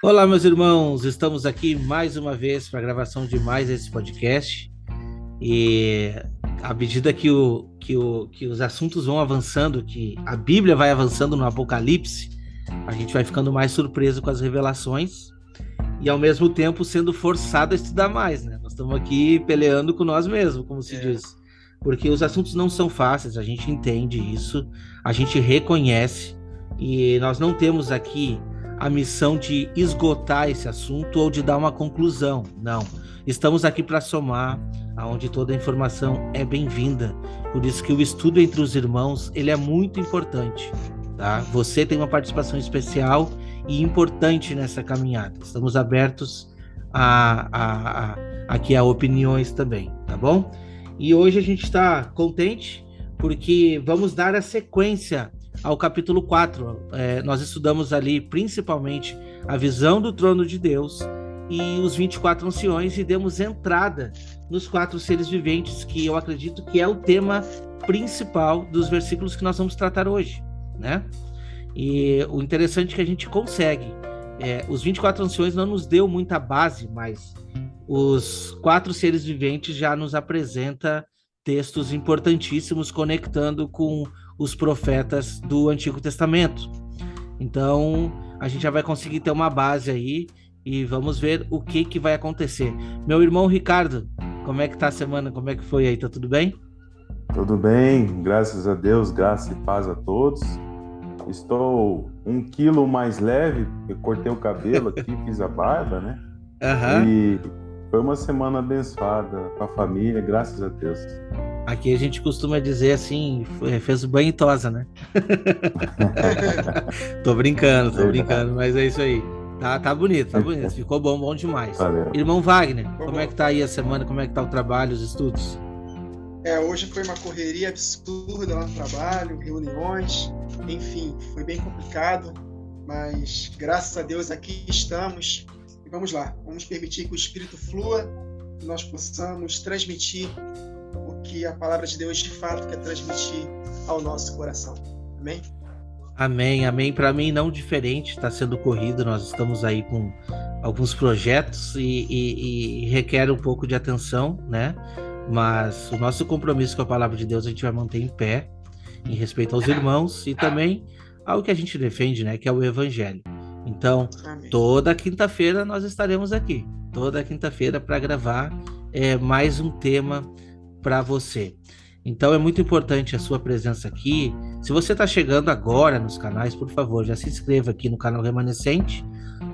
Olá, meus irmãos, estamos aqui mais uma vez para a gravação de mais esse podcast. E à medida que os assuntos vão avançando, que a Bíblia vai avançando no Apocalipse, a gente vai ficando mais surpreso com as revelações e ao mesmo tempo sendo forçado a estudar mais, né? Nós estamos aqui peleando com nós mesmos, como se diz, porque os assuntos não são fáceis, a gente entende isso, a gente reconhece e nós não temos aqui a missão de esgotar esse assunto ou de dar uma conclusão, não. Estamos aqui para somar, aonde toda a informação é bem-vinda. Por isso que o estudo entre os irmãos, ele é muito importante, tá? Você tem uma participação especial e importante nessa caminhada. Estamos abertos aqui a opiniões também, tá bom? E hoje a gente está contente porque vamos dar a sequência ao capítulo 4. Nós estudamos ali principalmente a visão do trono de Deus e os 24 anciões e demos entrada nos 4 seres viventes, que eu acredito que é o tema principal dos versículos que nós vamos tratar hoje, né? E o interessante é que a gente consegue. Os 24 anciões não nos deu muita base, mas os 4 seres viventes já nos apresenta textos importantíssimos conectando com os profetas do Antigo Testamento. Então, a gente já vai conseguir ter uma base aí e vamos ver o que vai acontecer. Meu irmão Ricardo, como é que tá a semana? Como é que foi aí? Tá tudo bem? Tudo bem, graças a Deus, graça e paz a todos. Estou 1 quilo mais leve, eu cortei o cabelo aqui, fiz a barba, né? Aham. E foi uma semana abençoada com a família, graças a Deus. Aqui a gente costuma dizer assim, fez o banho e tosa, né? Tô Verdade. brincando, mas é isso aí. Tá bonito, tá bonito. Ficou bom demais. Valeu. Irmão Wagner, Bom, como é que tá aí a semana? Como é que tá o trabalho, os estudos? hoje foi uma correria absurda lá no trabalho, reuniões, enfim, foi bem complicado, mas graças a Deus aqui estamos e vamos lá, vamos permitir que o Espírito flua, que nós possamos transmitir o que a palavra de Deus de fato quer transmitir ao nosso coração. Amém? Amém, amém. Para mim, não diferente, está sendo corrido. Nós estamos aí com alguns projetos e requer um pouco de atenção, né? Mas o nosso compromisso com a palavra de Deus a gente vai manter em pé, em respeito aos irmãos e também ao que a gente defende, né? Que é o Evangelho. Então, Amém. toda quinta-feira nós estaremos aqui, toda quinta-feira para gravar mais um tema para você. Então é muito importante a sua presença aqui. Se você está chegando agora nos canais, por favor, já se inscreva aqui no canal Remanescente,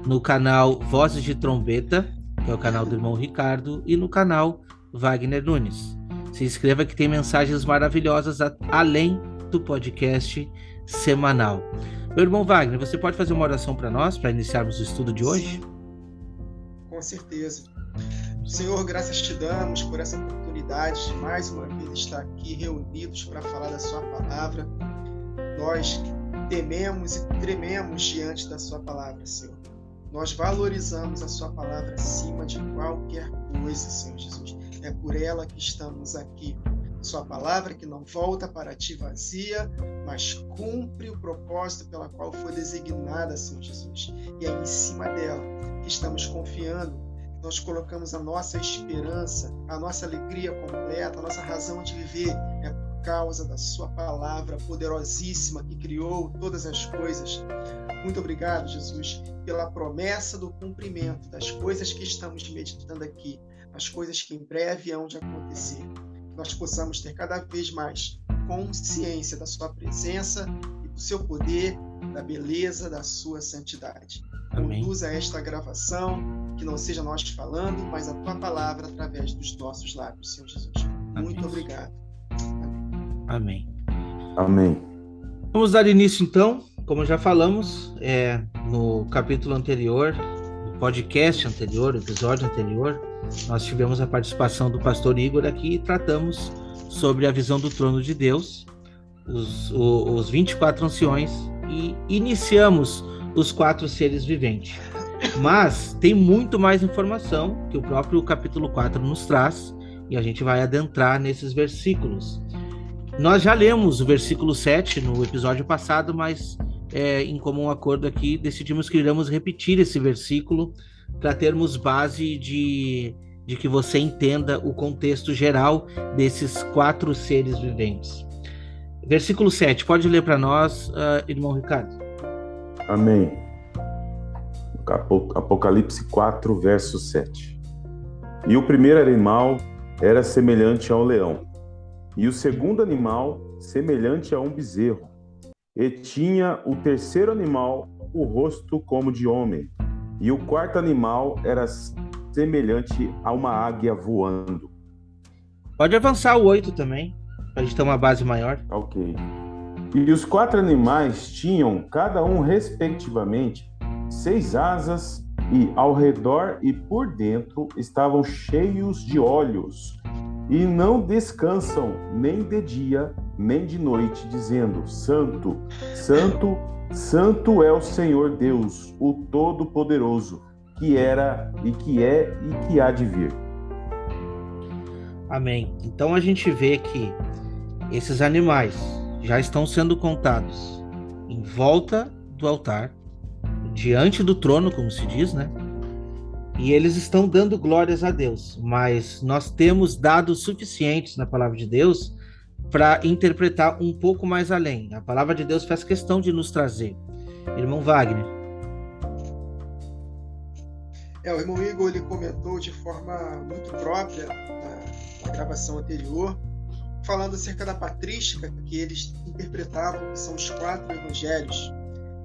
no canal Vozes de Trombeta, que é o canal do irmão Ricardo, e no canal Wagner Nunes. Se inscreva que tem mensagens maravilhosas além do podcast semanal. Meu irmão Wagner, você pode fazer uma oração para nós, para iniciarmos o estudo de hoje? Com certeza. Senhor, graças te damos por essa oportunidade de mais uma vez estar aqui reunidos para falar da sua palavra. Nós tememos e trememos diante da sua palavra, Senhor. Nós valorizamos a sua palavra acima de qualquer coisa, Senhor Jesus. É por ela que estamos aqui. Sua palavra que não volta para ti vazia, mas cumpre o propósito pela qual foi designada, Senhor Jesus. E é em cima dela que estamos confiando. Nós colocamos a nossa esperança, a nossa alegria completa, a nossa razão de viver é por causa da sua palavra poderosíssima que criou todas as coisas. Muito obrigado, Jesus, pela promessa do cumprimento das coisas que estamos meditando aqui, as coisas que em breve hão de acontecer. Que nós possamos ter cada vez mais consciência da sua presença e do seu poder, da beleza da sua santidade. Amém. Conduza esta gravação, que não seja nós falando, mas a tua palavra através dos nossos lábios, Senhor Jesus. Muito Amém. obrigado. Amém. Amém. Vamos dar início então, como já falamos, no capítulo anterior, no podcast anterior, episódio anterior, nós tivemos a participação do pastor Igor aqui e tratamos sobre a visão do trono de Deus, os 24 anciões e iniciamos os 4 seres viventes. Mas tem muito mais informação que o próprio capítulo 4 nos traz e a gente vai adentrar nesses versículos. Nós já lemos o versículo 7 no episódio passado, mas em comum acordo aqui, decidimos que iremos repetir esse versículo para termos base de que você entenda o contexto geral desses 4 seres viventes. Versículo 7, pode ler para nós, irmão Ricardo? Amém. Apocalipse 4, verso 7. E o primeiro animal era semelhante ao leão, e o segundo animal semelhante a um bezerro, e tinha o terceiro animal o rosto como de homem, e o quarto animal era semelhante a uma águia voando. Pode avançar o 8 também, para a gente ter uma base maior. Ok. E os 4 animais tinham, cada um respectivamente, 6 asas, e ao redor e por dentro estavam cheios de olhos, e não descansam nem de dia nem de noite, dizendo: Santo, Santo, Santo é o Senhor Deus, o Todo-Poderoso, que era e que é e que há de vir. Amém. Então a gente vê que esses animais já estão sendo contados em volta do altar, diante do trono, como se diz, né? E eles estão dando glórias a Deus, mas nós temos dados suficientes na palavra de Deus para interpretar um pouco mais além. A palavra de Deus faz questão de nos trazer. Irmão Wagner. O irmão Igor, ele comentou de forma muito própria na gravação anterior, falando acerca da patrística que eles interpretavam, que são os 4 evangelhos.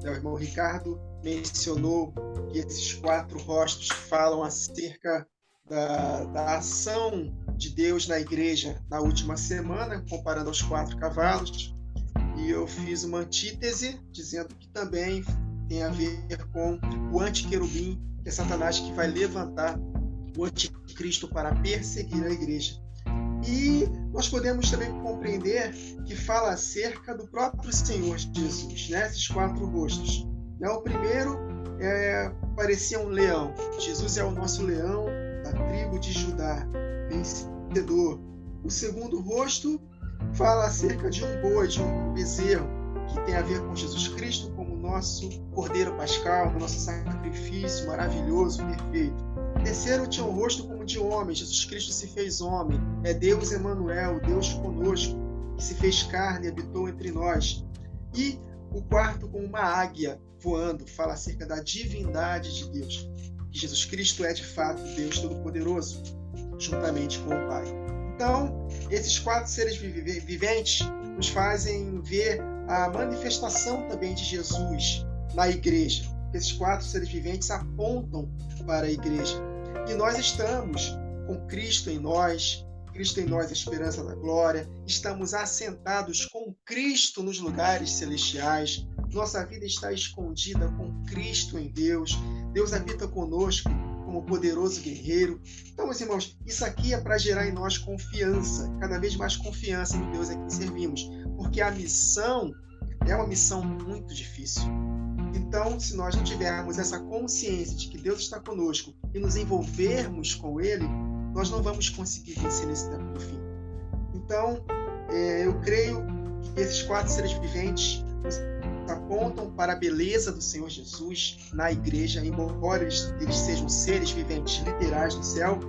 O irmão Ricardo mencionou que esses 4 rostos falam acerca da ação de Deus na igreja na última semana, comparando aos 4 cavalos. E eu fiz uma antítese, dizendo que também tem a ver com o antiquerubim, que é Satanás, que vai levantar o anticristo para perseguir a igreja. E nós podemos também compreender que fala acerca do próprio Senhor Jesus, né? Esses 4 rostos. O primeiro parecia um leão. Jesus é o nosso leão da tribo de Judá, vencedor. O segundo rosto fala acerca de um boi, de um bezerro, que tem a ver com Jesus Cristo como nosso Cordeiro Pascal, nosso sacrifício maravilhoso, perfeito. O terceiro tinha um rosto como de homem. Jesus Cristo se fez homem. É Deus Emanuel, Deus conosco, que se fez carne e habitou entre nós. E o quarto com uma águia voando, fala acerca da divindade de Deus, que Jesus Cristo é de fato Deus Todo-Poderoso, juntamente com o Pai. Então, esses 4 seres viventes nos fazem ver a manifestação também de Jesus na igreja. Esses 4 seres viventes apontam para a igreja. E nós estamos com Cristo em nós a esperança da glória, estamos assentados com Cristo nos lugares celestiais, nossa vida está escondida com Cristo em Deus, Deus habita conosco como poderoso guerreiro. Então, meus irmãos, isso aqui é para gerar em nós confiança, cada vez mais confiança no Deus a quem servimos, porque a missão é uma missão muito difícil. Então, se nós não tivermos essa consciência de que Deus está conosco e nos envolvermos com Ele, nós não vamos conseguir vencer nesse tempo do fim. Então, eu creio que esses 4 seres viventes nos apontam para a beleza do Senhor Jesus na igreja, embora eles sejam seres viventes literais do céu,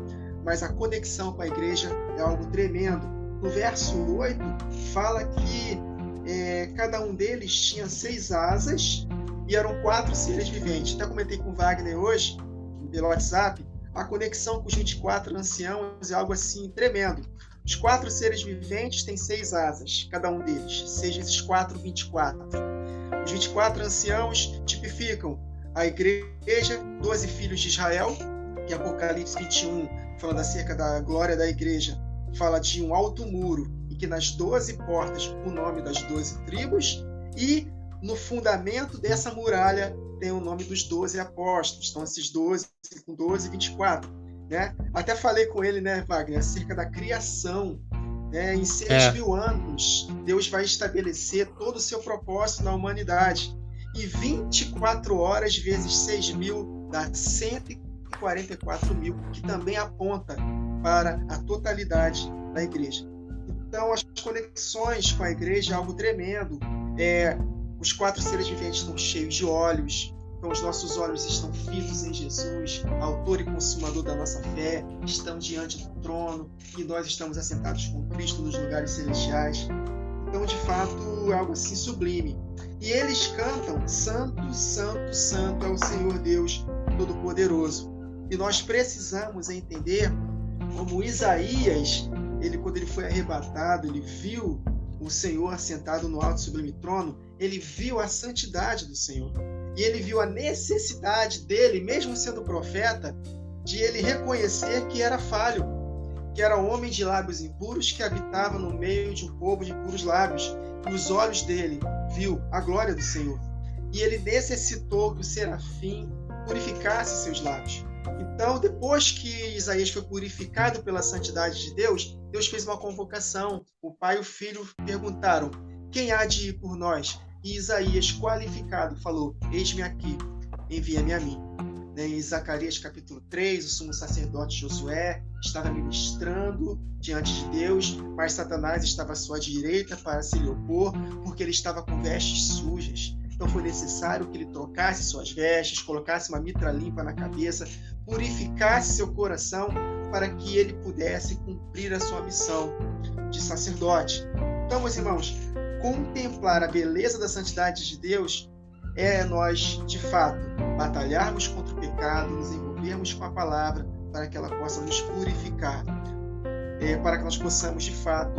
mas a conexão com a igreja é algo tremendo. No verso 8, fala que cada um deles tinha 6 asas e eram 4 seres viventes. Até comentei com o Wagner hoje, pelo WhatsApp, a conexão com os 24 anciãos é algo assim tremendo. Os 4 seres viventes têm 6 asas, cada um deles, seja esses 4, 24. Os 24 anciãos tipificam a igreja, 12 filhos de Israel, que Apocalipse 21, falando acerca da glória da igreja, fala de um alto muro, e que nas 12 portas o nome das 12 tribos, e no fundamento dessa muralha tem o nome dos 12 apóstolos. Então, esses 12, com 12, 24. Né? Até falei com ele, né, Wagner, acerca da criação. Né? Em 6.000 anos, Deus vai estabelecer todo o seu propósito na humanidade. E 24 horas vezes 6.000 dá 144.000, que também aponta para a totalidade da igreja. Então, as conexões com a igreja é algo tremendo. Os 4 seres viventes estão cheios de olhos. Então, os nossos olhos estão fitos em Jesus, autor e consumador da nossa fé. Estão diante do trono e nós estamos assentados com Cristo nos lugares celestiais. Então, de fato, é algo assim sublime. E eles cantam: Santo, Santo, Santo é o Senhor Deus Todo-Poderoso. E nós precisamos entender como Isaías, quando ele foi arrebatado, ele viu o Senhor assentado no alto e sublime trono, ele viu a santidade do Senhor. E ele viu a necessidade dele, mesmo sendo profeta, de ele reconhecer que era falho, que era homem de lábios impuros, que habitava no meio de um povo de impuros lábios. E os olhos dele viu a glória do Senhor. E ele necessitou que o serafim purificasse seus lábios. Então, depois que Isaías foi purificado pela santidade de Deus, Deus fez uma convocação. O pai e o filho perguntaram: quem há de ir por nós? E Isaías, qualificado, falou: eis-me aqui, envia-me a mim. Em Zacarias capítulo 3, o sumo sacerdote Josué estava ministrando diante de Deus, mas Satanás estava à sua direita para se lhe opor, porque ele estava com vestes sujas. Então foi necessário que ele trocasse suas vestes, colocasse uma mitra limpa na cabeça, purificasse seu coração para que ele pudesse cumprir a sua missão de sacerdote. Então, meus irmãos, contemplar a beleza da santidade de Deus é nós, de fato, batalharmos contra o pecado, nos envolvermos com a palavra para que ela possa nos purificar, para que nós possamos, de fato,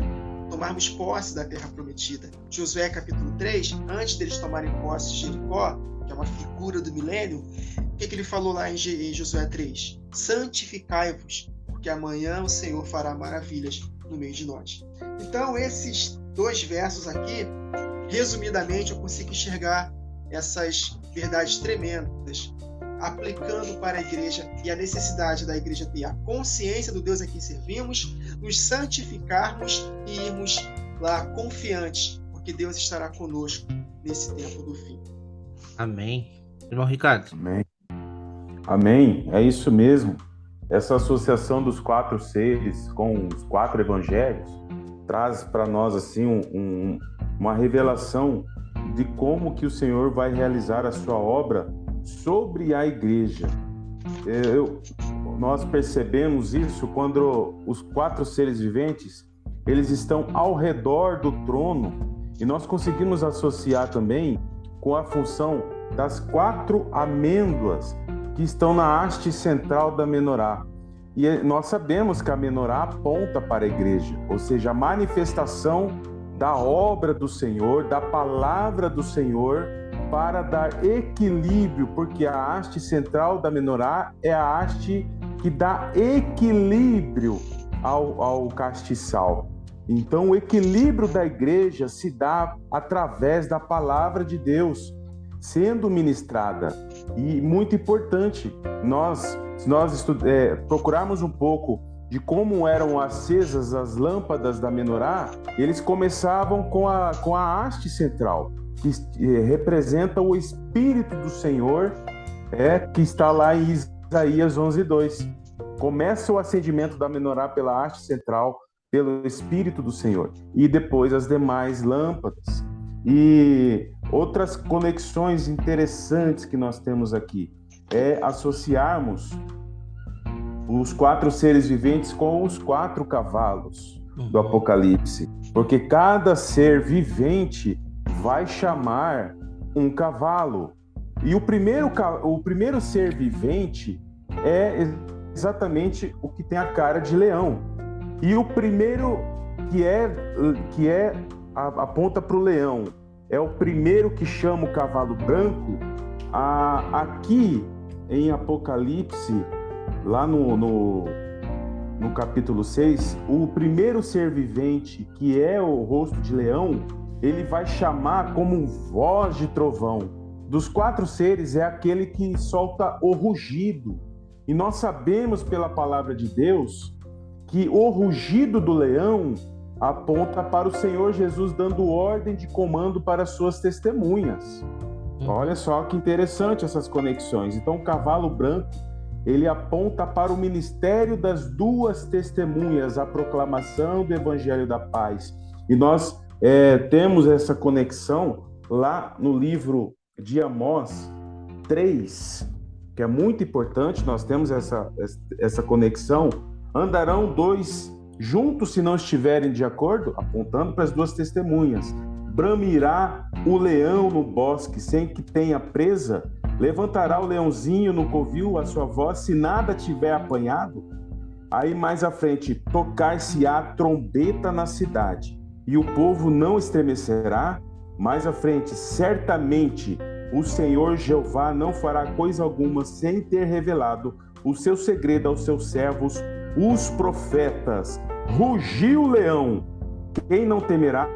tomarmos posse da terra prometida. Josué capítulo 3, antes deles tomarem posse de Jericó, que é uma figura do milênio, o que ele falou lá em Josué 3? Santificai-vos, porque amanhã o Senhor fará maravilhas no meio de nós. Então, esses 2 versos aqui, resumidamente, eu consigo enxergar essas verdades tremendas, aplicando para a igreja e a necessidade da igreja ter a consciência do Deus a quem servimos, nos santificarmos e irmos lá confiantes, porque Deus estará conosco nesse tempo do fim. Amém. Irmão Ricardo. Amém. Amém. É isso mesmo. Essa associação dos 4 seres com os 4 evangelhos traz para nós assim uma revelação de como que o Senhor vai realizar a sua obra sobre a igreja. Nós percebemos isso quando os 4 seres viventes, eles estão ao redor do trono, e nós conseguimos associar também com a função das 4 amêndoas que estão na haste central da menorá. E nós sabemos que a menorá aponta para a igreja, ou seja, a manifestação da obra do Senhor, da palavra do Senhor, para dar equilíbrio, porque a haste central da menorá é a haste que dá equilíbrio ao castiçal. Então, o equilíbrio da igreja se dá através da palavra de Deus sendo ministrada. E muito importante, se nós procurarmos um pouco de como eram acesas as lâmpadas da menorá, eles começavam com a haste central, que representa o Espírito do Senhor, que está lá em Isaías 11:2. Começa o acendimento da menorá pela haste central, pelo Espírito do Senhor, e depois as demais lâmpadas. E outras conexões interessantes que nós temos aqui é associarmos os 4 seres viventes com os 4 cavalos do Apocalipse, porque cada ser vivente vai chamar um cavalo. E o primeiro ser vivente é exatamente o que tem a cara de leão. E o primeiro que aponta para o leão é o primeiro que chama o cavalo branco. Aqui em Apocalipse, lá no capítulo 6, o primeiro ser vivente, que é o rosto de leão, ele vai chamar como voz de trovão. Dos 4 seres, é aquele que solta o rugido. E nós sabemos pela palavra de Deus que o rugido do leão aponta para o Senhor Jesus dando ordem de comando para suas testemunhas. Olha só que interessante essas conexões. Então, o cavalo branco, ele aponta para o ministério das 2 testemunhas, a proclamação do Evangelho da Paz. E nós temos essa conexão lá no livro de Amós 3, que é muito importante, nós temos essa conexão. Andarão dois juntos se não estiverem de acordo, apontando para as duas testemunhas. Bramirá o leão no bosque sem que tenha presa, levantará o leãozinho no covil a sua voz se nada tiver apanhado. Aí mais à frente, tocar-se-á trombeta na cidade, e o povo não estremecerá. Mais à frente, certamente o Senhor Jeová não fará coisa alguma sem ter revelado o seu segredo aos seus servos, os profetas. Rugiu o leão, quem não temerá?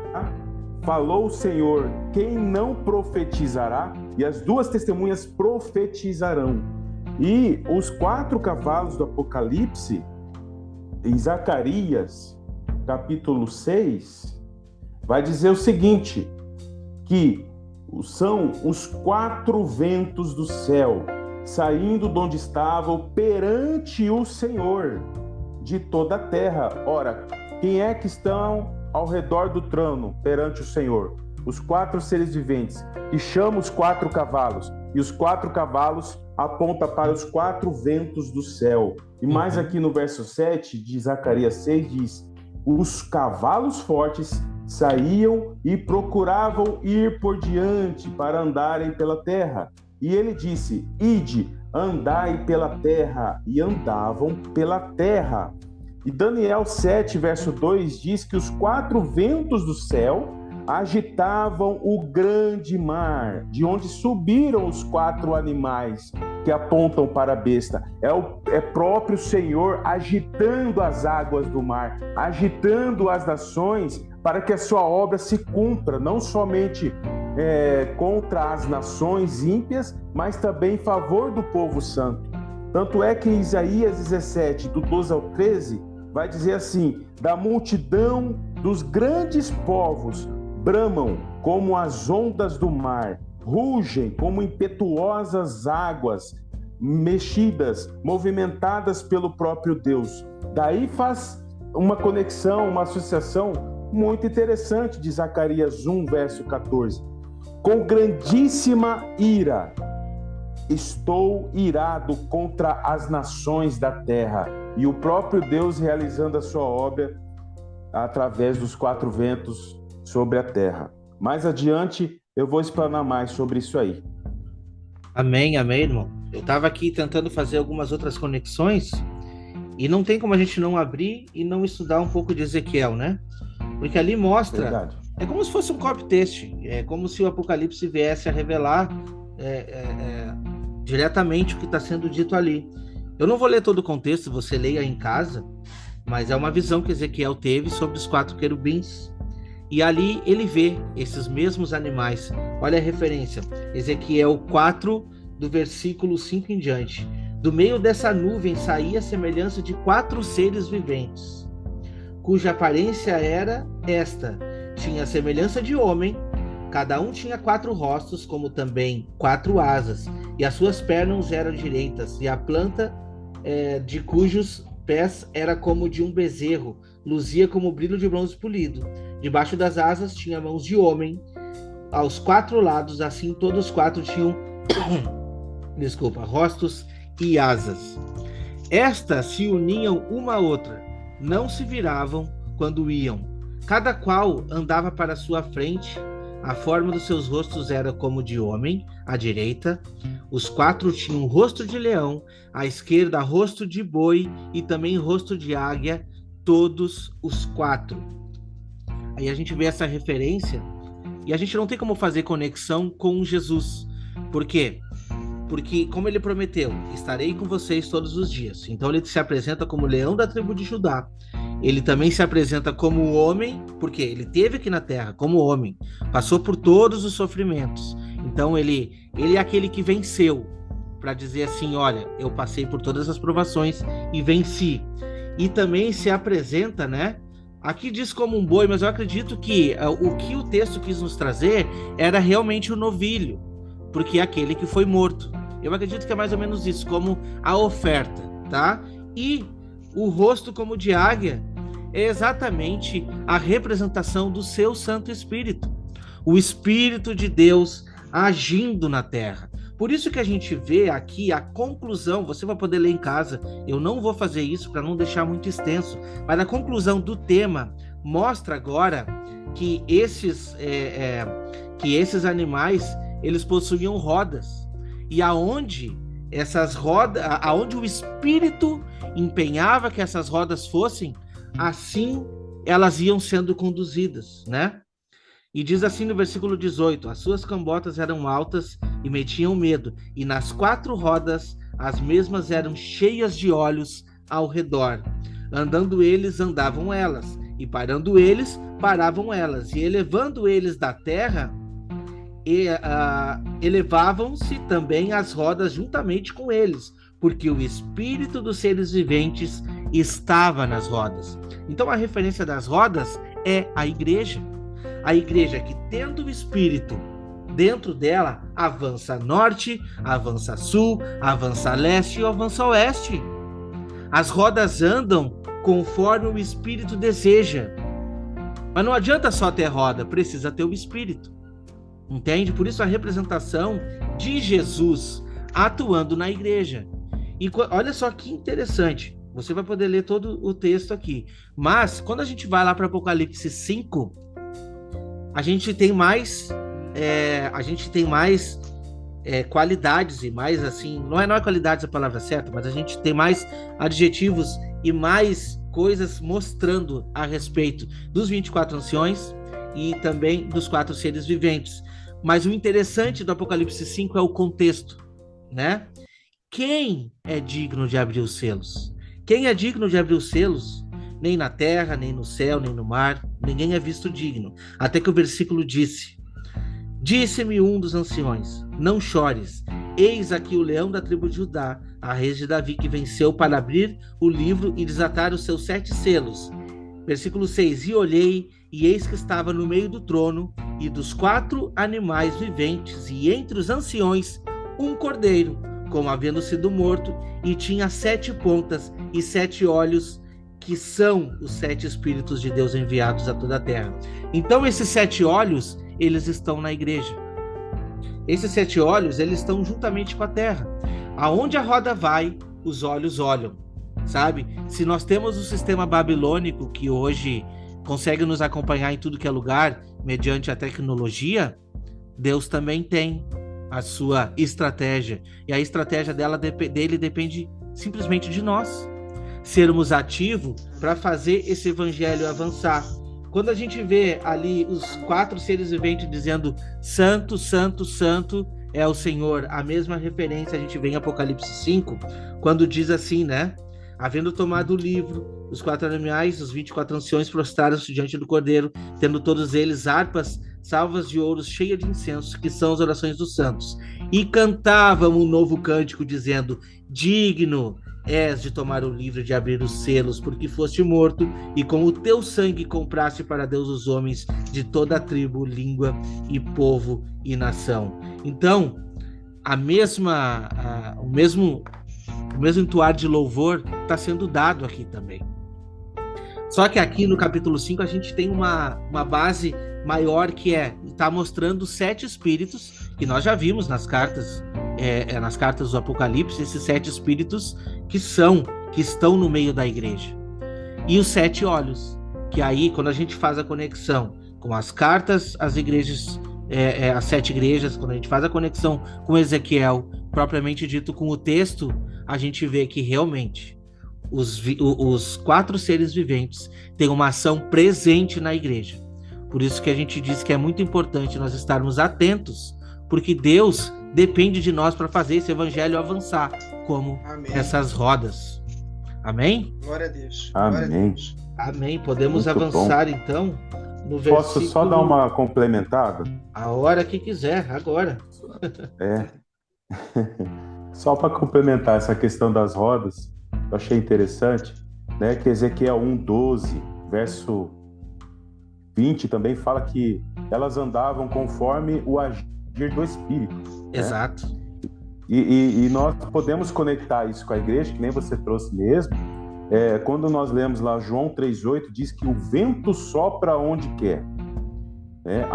Falou o Senhor, quem não profetizará? E as duas testemunhas profetizarão. E os 4 cavalos do Apocalipse, em Zacarias, capítulo 6, vai dizer o seguinte, que são os 4 ventos do céu, saindo de onde estavam perante o Senhor de toda a terra. Ora, quem é que estão ao redor do trono perante o Senhor? Os 4 seres viventes, que chamam os 4 cavalos, e os 4 cavalos apontam para os 4 ventos do céu. E mais aqui no verso 7 de Zacarias 6 diz: os cavalos fortes saíam e procuravam ir por diante para andarem pela terra. E ele disse: ide, andai pela terra. E andavam pela terra. E Daniel 7, verso 2 diz que os 4 ventos do céu agitavam o grande mar, de onde subiram os 4 animais que apontam para a besta. É próprio Senhor agitando as águas do mar, agitando as nações para que a sua obra se cumpra, não somente contra as nações ímpias, mas também em favor do povo santo. Tanto é que em Isaías 17, do 12 ao 13, vai dizer assim: da multidão dos grandes povos bramam como as ondas do mar, rugem como impetuosas águas, mexidas, movimentadas pelo próprio Deus. Daí faz uma conexão, uma associação muito interessante de Zacarias 1, verso 14. Com grandíssima ira estou irado contra as nações da terra. E o próprio Deus realizando a sua obra através dos 4 ventos sobre a terra. Mais adiante eu vou explanar mais sobre isso aí. Amém, amém, irmão. Eu estava aqui tentando fazer algumas outras conexões e não tem como a gente não abrir e não estudar um pouco de Ezequiel, né? Porque ali mostra... Verdade. É como se fosse um copy-paste. É como se o Apocalipse viesse a revelar diretamente o que está sendo dito ali. Eu não vou ler todo o contexto, você leia em casa, mas é uma visão que Ezequiel teve sobre os 4 querubins. E ali ele vê esses mesmos animais. Olha a referência, Ezequiel 4, do versículo 5 em diante. Do meio dessa nuvem saía a semelhança de 4 seres viventes, cuja aparência era esta: tinha a semelhança de homem, cada um tinha 4 rostos, como também 4 asas, e as suas pernas eram direitas, e a planta de cujos pés era como de um bezerro, luzia como brilho de bronze polido. Debaixo das asas tinha mãos de homem, aos 4 lados, assim todos os 4 tinham rostos e asas. Estas se uniam uma a outra, não se viravam quando iam. Cada qual andava para sua frente. A forma dos seus rostos era como de homem, à direita. Os 4 tinham rosto de leão, à esquerda rosto de boi e também rosto de águia, todos os 4. Aí a gente vê essa referência e a gente não tem como fazer conexão com Jesus. Por quê? Porque, como ele prometeu, estarei com vocês todos os dias. Então ele se apresenta como leão da tribo de Judá. Ele também se apresenta como homem, porque ele esteve aqui na terra como homem, passou por todos os sofrimentos. Então ele é aquele que venceu, para dizer assim: olha, eu passei por todas as provações e venci. E também se apresenta, né? Aqui diz como um boi, mas eu acredito que o que o texto quis nos trazer era realmente o novilho, porque é aquele que foi morto. Eu acredito que é mais ou menos isso, como a oferta, tá? E o rosto como de águia é exatamente a representação do seu Santo Espírito. o Espírito de Deus agindo na terra. Por isso que a gente vê aqui a conclusão, você vai poder ler em casa, eu não vou fazer isso para não deixar muito extenso, mas a conclusão do tema mostra agora que esses animais, eles possuíam rodas, e aonde essas rodas, aonde o Espírito empenhava que essas rodas fossem, assim elas iam sendo conduzidas, né? E diz assim no versículo 18: as suas cambotas eram altas e metiam medo, e nas 4 rodas as mesmas eram cheias de olhos ao redor. Andando eles, andavam elas, e parando eles, paravam elas, e elevando eles da terra, elevavam-se também as rodas juntamente com eles, porque o espírito dos seres viventes estava nas rodas. Então a referência das rodas é a igreja. A igreja que, tendo o Espírito dentro dela, avança norte, avança sul, avança leste e avança oeste. As rodas andam conforme o Espírito deseja. Mas não adianta só ter roda, precisa ter o Espírito. Entende? Por isso a representação de Jesus atuando na igreja. E olha só que interessante. Você vai poder ler todo o texto aqui. Mas, quando a gente vai lá para Apocalipse 5... a gente tem mais qualidades e mais assim, não é qualidades a palavra certa, mas a gente tem mais adjetivos e mais coisas mostrando a respeito dos 24 anciões e também dos 4 seres viventes. Mas o interessante do Apocalipse 5 é o contexto, né? Quem é digno de abrir os selos? Quem é digno de abrir os selos? Nem na terra, nem no céu, nem no mar, ninguém é visto digno. Até que o versículo disse-me um dos anciões: não chores, eis aqui o leão da tribo de Judá, a raiz de Davi, que venceu para abrir o livro e desatar os seus 7 selos. Versículo 6: e olhei, e eis que estava no meio do trono e dos 4 animais viventes, e entre os anciões um cordeiro, como havendo sido morto, e tinha 7 pontas e 7 olhos, que são os 7 Espíritos de Deus enviados a toda a terra. Então esses 7 olhos, eles estão na igreja. Esses 7 olhos, eles estão juntamente com a terra. Aonde a roda vai, os olhos olham, sabe? Se nós temos o sistema babilônico, que hoje consegue nos acompanhar em tudo que é lugar, mediante a tecnologia, Deus também tem a sua estratégia. E a estratégia dele depende simplesmente de nós sermos ativos para fazer esse evangelho avançar. Quando a gente vê ali os 4 seres viventes dizendo santo, santo, santo é o Senhor, a mesma referência a gente vê em Apocalipse 5, quando diz assim, né? Havendo tomado o livro, os 4 animais, os 24 anciões prostraram-se diante do Cordeiro, tendo todos eles harpas, salvas de ouro, cheias de incenso, que são as orações dos santos. E cantavam um novo cântico, dizendo: digno és de tomar o livro e de abrir os selos, porque foste morto, e com o teu sangue compraste para Deus os homens de toda a tribo, língua e povo e nação. Então, o mesmo entoar de louvor está sendo dado aqui também. Só que aqui no capítulo 5 a gente tem uma base maior, que está mostrando 7 espíritos, que nós já vimos nas cartas do Apocalipse, esses 7 espíritos que estão no meio da igreja. E os 7 olhos, que aí, quando a gente faz a conexão com as cartas, as igrejas, as 7 igrejas, quando a gente faz a conexão com Ezequiel, propriamente dito com o texto, a gente vê que realmente os 4 seres viventes têm uma ação presente na igreja. Por isso que a gente diz que é muito importante nós estarmos atentos, porque Deus depende de nós para fazer esse evangelho avançar, como Amém. Essas rodas. Amém? Glória a Deus. Amém. Glória a Deus. Amém. Podemos muito avançar, bom. Então, no versículo... Posso só dar uma complementada? A hora que quiser, agora. Só para complementar essa questão das rodas, eu achei interessante, né, que Ezequiel 1:12, verso 20, também fala que elas andavam conforme o agir do Espírito. Exato. Né? E nós podemos conectar isso com a igreja, que nem você trouxe mesmo. Quando nós lemos lá João 3:8, diz que o vento sopra onde quer. né?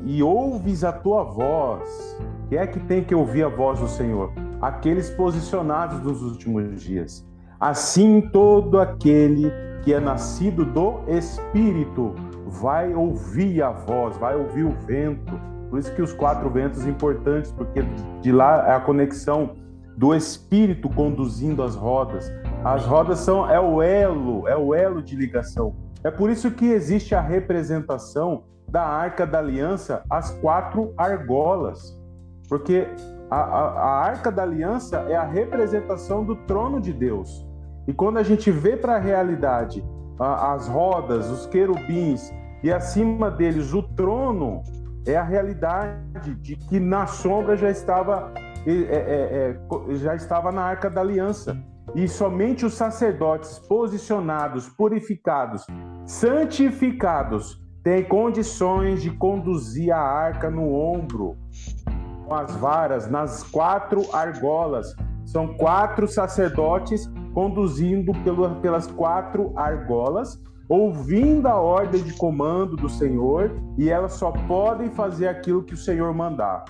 E ouves a tua voz. Quem é que tem que ouvir a voz do Senhor? Aqueles posicionados nos últimos dias. Assim, todo aquele que é nascido do Espírito vai ouvir a voz, vai ouvir o vento. Por isso que os 4 ventos são importantes, porque de lá é a conexão do Espírito conduzindo as rodas. As rodas é o elo de ligação. É por isso que existe a representação da Arca da Aliança, as 4 argolas. Porque a Arca da Aliança é a representação do trono de Deus. E quando a gente vê para a realidade as rodas, os querubins e acima deles o trono, é a realidade de que na sombra já estava na Arca da Aliança. E somente os sacerdotes posicionados, purificados, santificados, têm condições de conduzir a arca no ombro, com as varas, nas 4 argolas. São 4 sacerdotes conduzindo pelas 4 argolas, ouvindo a ordem de comando do Senhor, e elas só podem fazer aquilo que o Senhor mandar.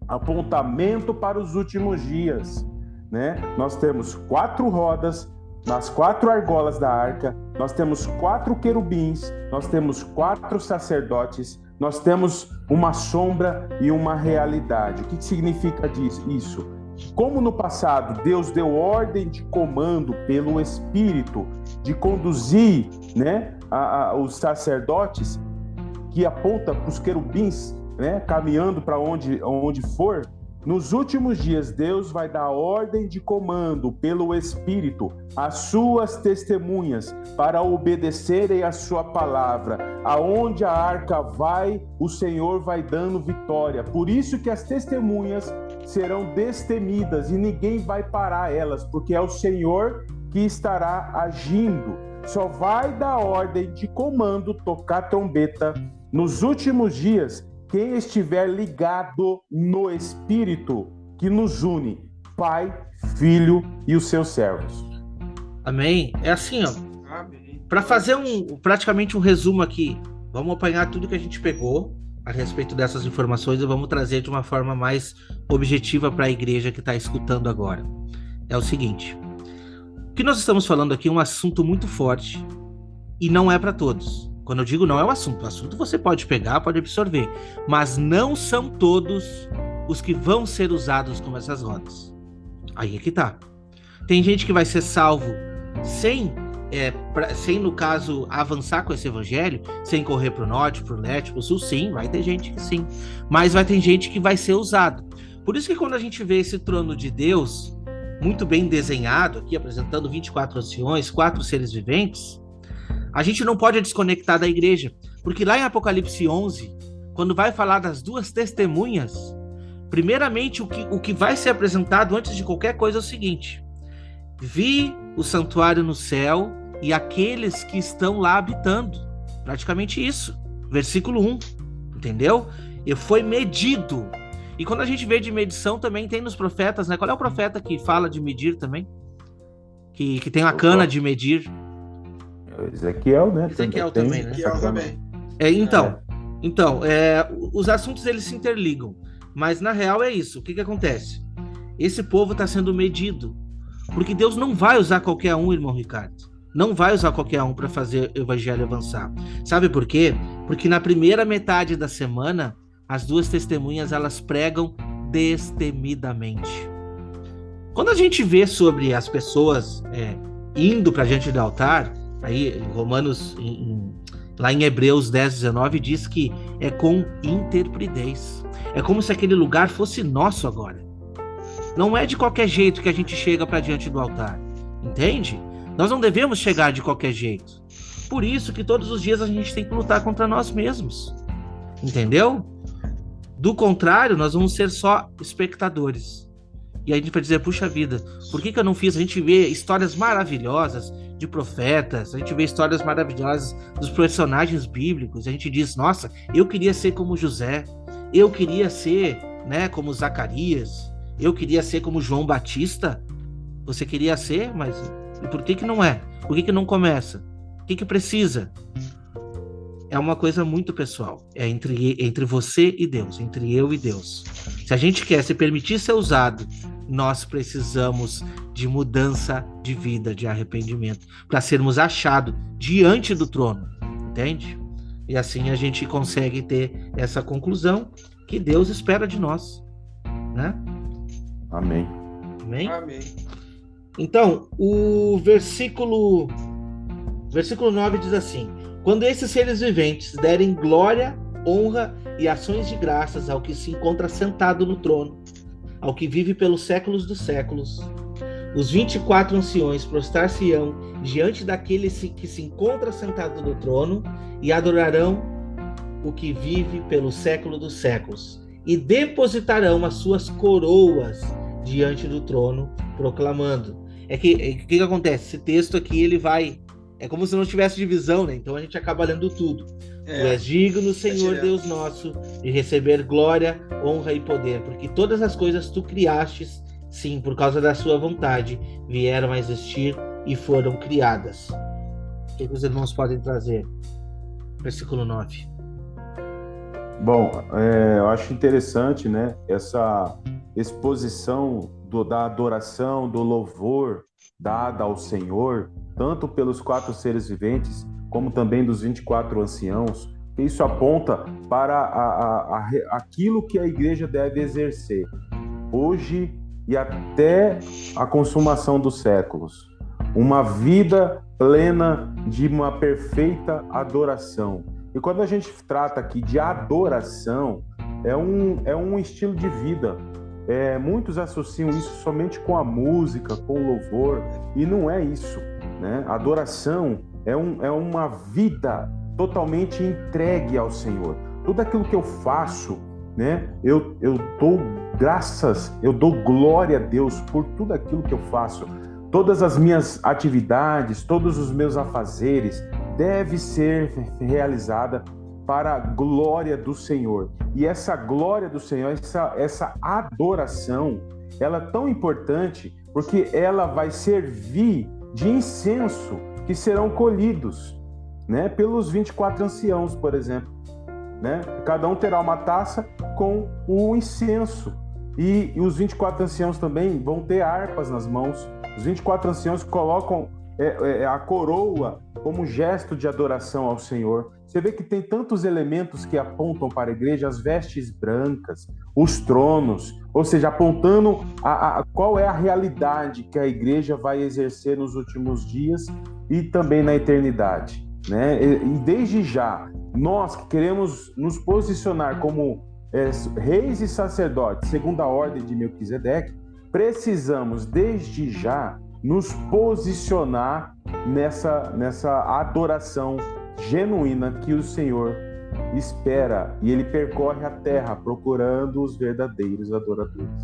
Apontamento para os últimos dias, né? Nós temos 4 rodas nas 4 argolas da arca, nós temos 4 querubins, nós temos 4 sacerdotes, nós temos uma sombra e uma realidade. O que significa isso? Como no passado Deus deu ordem de comando pelo Espírito de conduzir, né, os sacerdotes, que aponta para os querubins, né, caminhando para onde for, nos últimos dias Deus vai dar ordem de comando pelo Espírito às suas testemunhas para obedecerem a sua palavra. Aonde a arca vai, o Senhor vai dando vitória. Por isso que as testemunhas serão destemidas e ninguém vai parar elas, porque é o Senhor que estará agindo. Só vai dar ordem de comando, tocar trombeta nos últimos dias quem estiver ligado no Espírito que nos une, Pai, Filho e os seus servos. Amém? É assim, ó. Para fazer praticamente um resumo aqui, vamos apanhar tudo que a gente pegou a respeito dessas informações e vamos trazer de uma forma mais objetiva para a igreja que está escutando agora. É o seguinte: o que nós estamos falando aqui é um assunto muito forte e não é para todos. Quando eu digo não é o assunto você pode pegar, pode absorver, mas não são todos os que vão ser usados como essas rodas. Aí é que tá. Tem gente que vai ser salvo sem, no caso, avançar com esse evangelho, sem correr pro norte, pro leste, pro sul, sim, vai ter gente que sim. Mas vai ter gente que vai ser usado. Por isso que quando a gente vê esse trono de Deus, muito bem desenhado aqui, apresentando 24 anciões, 4 seres viventes, a gente não pode desconectar da igreja, porque lá em Apocalipse 11, quando vai falar das 2 testemunhas, primeiramente o que vai ser apresentado antes de qualquer coisa é o seguinte: vi o santuário no céu e aqueles que estão lá habitando. Praticamente isso. Versículo 1, entendeu? E foi medido. E quando a gente vê de medição também tem nos profetas, né? Qual é o profeta que fala de medir também? Que tem uma cana de medir? Ezequiel, né? Ezequiel também, né? Ezequiel também. Então, os assuntos eles se interligam, mas na real é isso. O que acontece? Esse povo está sendo medido, porque Deus não vai usar qualquer um, irmão Ricardo. Não vai usar qualquer um para fazer o evangelho avançar. Sabe por quê? Porque na primeira metade da semana, as 2 testemunhas elas pregam destemidamente. Quando a gente vê sobre as pessoas indo para diante do altar, aí Romanos, lá em Hebreus 10:19 diz que é com interpridez. É como se aquele lugar fosse nosso agora. Não é de qualquer jeito que a gente chega para diante do altar, entende? Nós não devemos chegar de qualquer jeito. Por isso que todos os dias a gente tem que lutar contra nós mesmos, entendeu? Do contrário, nós vamos ser só espectadores. E aí a gente vai dizer, puxa vida, por que eu não fiz? A gente vê histórias maravilhosas de profetas, a gente vê histórias maravilhosas dos personagens bíblicos, a gente diz, nossa, eu queria ser como José, eu queria ser, né, como Zacarias, eu queria ser como João Batista. Você queria ser, mas por que não é? Por que não começa? O que precisa? é uma coisa muito pessoal. É entre você e Deus, entre eu e Deus. Se a gente quer se permitir ser usado, nós precisamos de mudança de vida, de arrependimento, para sermos achados diante do trono, entende? E assim a gente consegue ter essa conclusão que Deus espera de nós, né? Amém. Amém? Amém. Então, o versículo 9 diz assim: quando esses seres viventes derem glória, honra e ações de graças ao que se encontra sentado no trono, ao que vive pelos séculos dos séculos, os 24 anciões prostrar-se-ão diante daquele que se encontra sentado no trono e adorarão o que vive pelo século dos séculos e depositarão as suas coroas diante do trono, proclamando. O que acontece? Esse texto aqui, ele vai... É como se não tivesse divisão, né? Então a gente acaba lendo tudo. Tu és digno, Senhor Deus nosso, de receber glória, honra e poder, porque todas as coisas tu criastes, sim, por causa da sua vontade, vieram a existir e foram criadas. O que os irmãos podem trazer? Versículo 9. Bom, eu acho interessante, né, essa exposição da adoração, do louvor dada ao Senhor, tanto pelos 4 seres viventes, como também dos 24 anciãos. Isso aponta para aquilo que a igreja deve exercer, hoje e até a consumação dos séculos. Uma vida plena de uma perfeita adoração. E quando a gente trata aqui de adoração, é um estilo de vida. Muitos associam isso somente com a música, com o louvor, e não é isso, né? Adoração é uma vida totalmente entregue ao Senhor. Tudo aquilo que eu faço, né? Eu dou graças, eu dou glória a Deus por tudo aquilo que eu faço. Todas as minhas atividades, todos os meus afazeres deve ser realizada para a glória do Senhor. E essa glória do Senhor, essa adoração, ela é tão importante porque ela vai servir de incenso que serão colhidos, né, pelos 24 anciãos, por exemplo, né? Cada um terá uma taça com o incenso. E os 24 anciãos também vão ter harpas nas mãos. Os 24 anciãos colocam a coroa como gesto de adoração ao Senhor. Você vê que tem tantos elementos que apontam para a igreja: as vestes brancas, os tronos, ou seja, apontando qual é a realidade que a igreja vai exercer nos últimos dias e também na eternidade, né? E desde já, nós que queremos nos posicionar como reis e sacerdotes, segundo a ordem de Melquisedeque, precisamos desde já nos posicionar nessa adoração genuína que o Senhor espera, e Ele percorre a terra procurando os verdadeiros adoradores.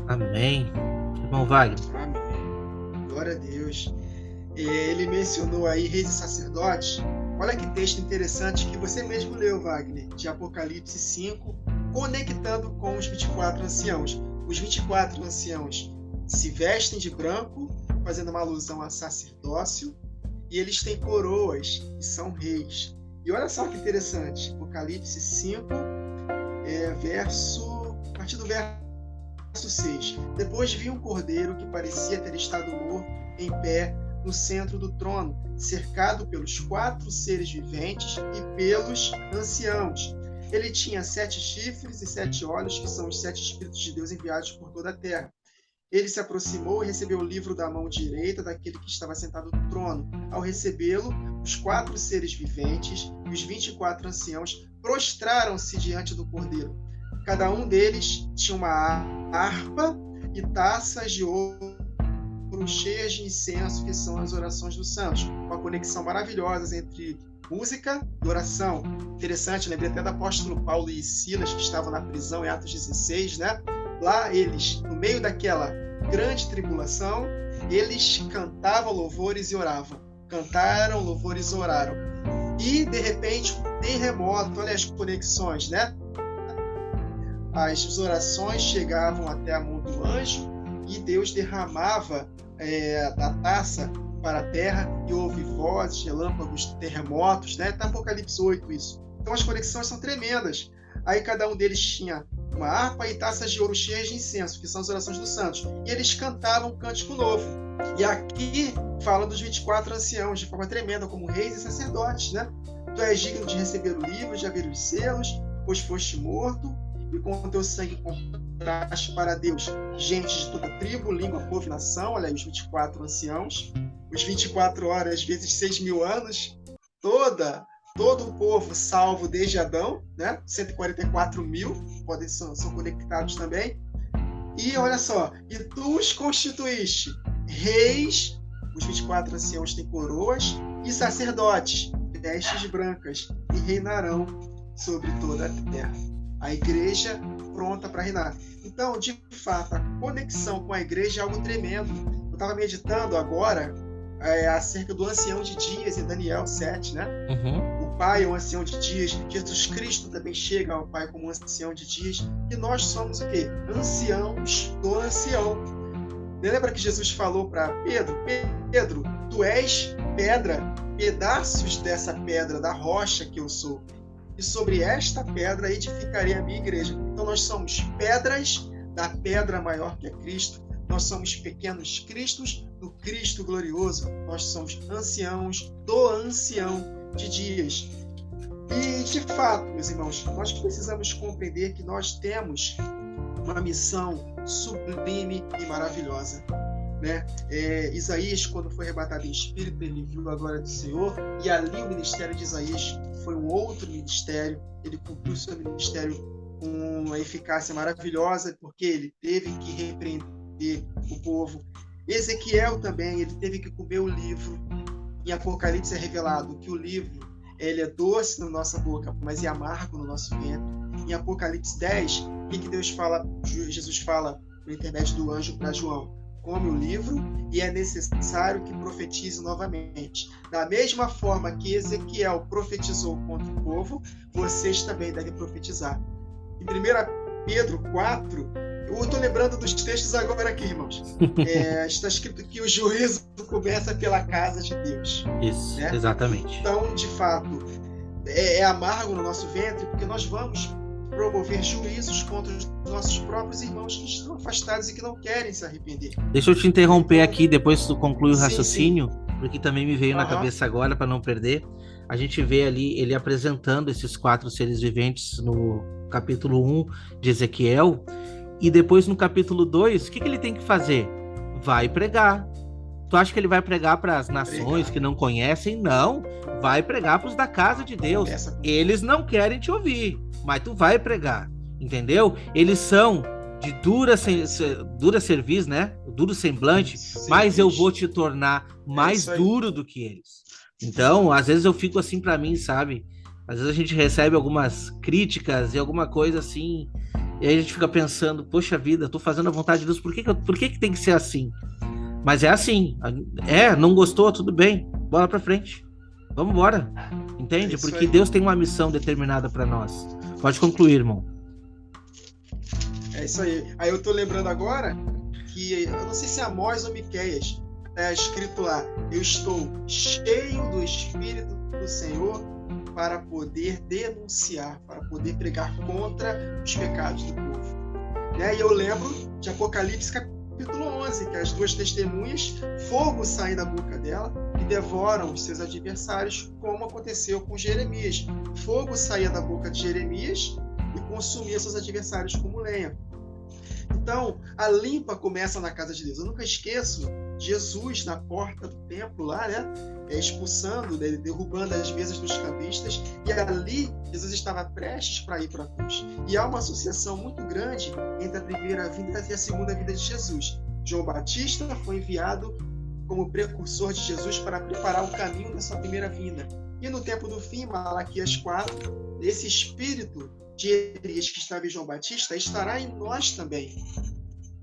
Amém. Irmão Wagner. Amém. Glória a Deus. Ele mencionou aí reis e sacerdotes. Olha que texto interessante que você mesmo leu, Wagner, de Apocalipse 5, conectando com os 24 anciãos. Os 24 anciãos se vestem de branco, fazendo uma alusão a sacerdócio, e eles têm coroas e são reis. E olha só que interessante, Apocalipse 5, a partir do verso 6. Depois vi um cordeiro que parecia ter estado morto em pé no centro do trono, cercado pelos 4 seres viventes e pelos anciãos. Ele tinha 7 chifres e 7 olhos, que são os 7 Espíritos de Deus enviados por toda a terra. Ele se aproximou e recebeu o livro da mão direita daquele que estava sentado no trono. Ao recebê-lo, os 4 seres viventes e os 24 anciãos prostraram-se diante do cordeiro. Cada um deles tinha uma harpa e taças de ouro cheias de incenso, que são as orações dos santos. Uma conexão maravilhosa entre música e oração. Interessante, lembrei até do apóstolo Paulo e Silas, que estavam na prisão em Atos 16, né? Lá eles, no meio daquela grande tribulação, eles cantavam louvores e oravam. Cantaram louvores e oraram. E, de repente, um terremoto, olha as conexões, né? As orações chegavam até a mão do anjo e Deus derramava da taça para a terra, e houve vozes, relâmpagos, terremotos, né? Está Apocalipse 8 isso. Então as conexões são tremendas. Aí cada um deles tinha uma harpa e taças de ouro cheias de incenso, que são as orações dos santos. E eles cantavam um cântico novo. E aqui fala dos 24 anciãos, de forma tremenda, como reis e sacerdotes, né? Tu és digno de receber o livro, de abrir os selos, pois foste morto, e com o teu sangue compraste para Deus gente de toda tribo, língua, povo e nação. Olha aí, os 24 anciãos, os 24 horas vezes 6.000 anos, todo o povo salvo desde Adão, né? 144 mil são conectados também. E olha só, e tu os constituíste reis, os 24 anciãos têm coroas, e sacerdotes, vestes brancas, e reinarão sobre toda a terra. A igreja pronta para reinar. Então, de fato, a conexão com a igreja é algo tremendo. Eu estava meditando agora acerca do ancião de dias em Daniel 7, né? Uhum. O Pai é um ancião de dias, Jesus Cristo também chega ao Pai como um ancião de dias, e nós somos o quê? Anciãos do ancião. Lembra que Jesus falou para Pedro, Pedro, tu és pedra, pedaços dessa pedra, da rocha que eu sou, e sobre esta pedra edificarei a minha igreja. Então nós somos pedras da pedra maior que é Cristo, nós somos pequenos cristos do Cristo glorioso, nós somos anciãos do ancião de dias. E de fato, meus irmãos, nós precisamos compreender que nós temos uma missão sublime e maravilhosa, né? Isaías, quando foi arrebatado em espírito, ele viu a glória do Senhor, e ali o ministério de Isaías foi um outro ministério. Ele cumpriu seu ministério com uma eficácia maravilhosa, porque ele teve que repreender o povo. Ezequiel também, ele teve que comer o livro. Em Apocalipse é revelado que o livro ele é doce na nossa boca, mas é amargo no nosso ventre. Em Apocalipse 10, o que Deus fala? Jesus fala por intermédio do anjo para João: come o livro e é necessário que profetize novamente. Da mesma forma que Ezequiel profetizou contra o povo, vocês também devem profetizar. Em 1 Pedro 4, eu estou lembrando dos textos agora aqui, irmãos. Está escrito que o juízo começa pela casa de Deus. Isso, né? Exatamente. Então, de fato, é amargo no nosso ventre, porque nós vamos promover juízos contra os nossos próprios irmãos que estão afastados e que não querem se arrepender. Deixa eu te interromper aqui, depois tu conclui o raciocínio, sim. Porque também me veio na cabeça agora, para não perder. A gente vê ali ele apresentando esses 4 seres viventes no capítulo 1 de Ezequiel, e depois no capítulo 2, o que ele tem que fazer? Vai pregar. Tu acha que ele vai pregar para as nações que não conhecem? Não, vai pregar para os da casa de Deus. Eles não querem te ouvir, mas tu vai pregar, entendeu? Eles são de dura cerviz, né? Duro semblante, mas eu vou te tornar mais duro do que eles. Então, às vezes eu fico assim para mim, sabe? Às vezes a gente recebe algumas críticas e alguma coisa assim, e aí a gente fica pensando, poxa vida, eu tô fazendo a vontade de Deus, por que tem que ser assim? Mas é assim, não gostou, tudo bem, bola pra frente, vamos embora, entende? Porque Deus tem uma missão determinada para nós. Pode concluir, irmão. É isso aí. Aí eu tô lembrando agora que, eu não sei se é Amós ou Miqueias, escrito lá: eu estou cheio do Espírito do Senhor para poder denunciar, para poder pregar contra os pecados do povo. E eu lembro de Apocalipse capítulo 11, que as 2 testemunhas, fogo sai da boca dela e devoram os seus adversários, como aconteceu com Jeremias. Fogo saía da boca de Jeremias e consumia seus adversários como lenha. Então, a limpa começa na casa de Deus. Eu nunca esqueço Jesus na porta do templo lá, né? Expulsando, derrubando as mesas dos cambistas, e ali Jesus estava prestes para ir para a cruz. E há uma associação muito grande entre a primeira vinda e a segunda vinda de Jesus. João Batista foi enviado como precursor de Jesus para preparar o caminho da sua primeira vinda. E no tempo do fim, Malaquias 4, esse espírito de Elias que estava em João Batista estará em nós também,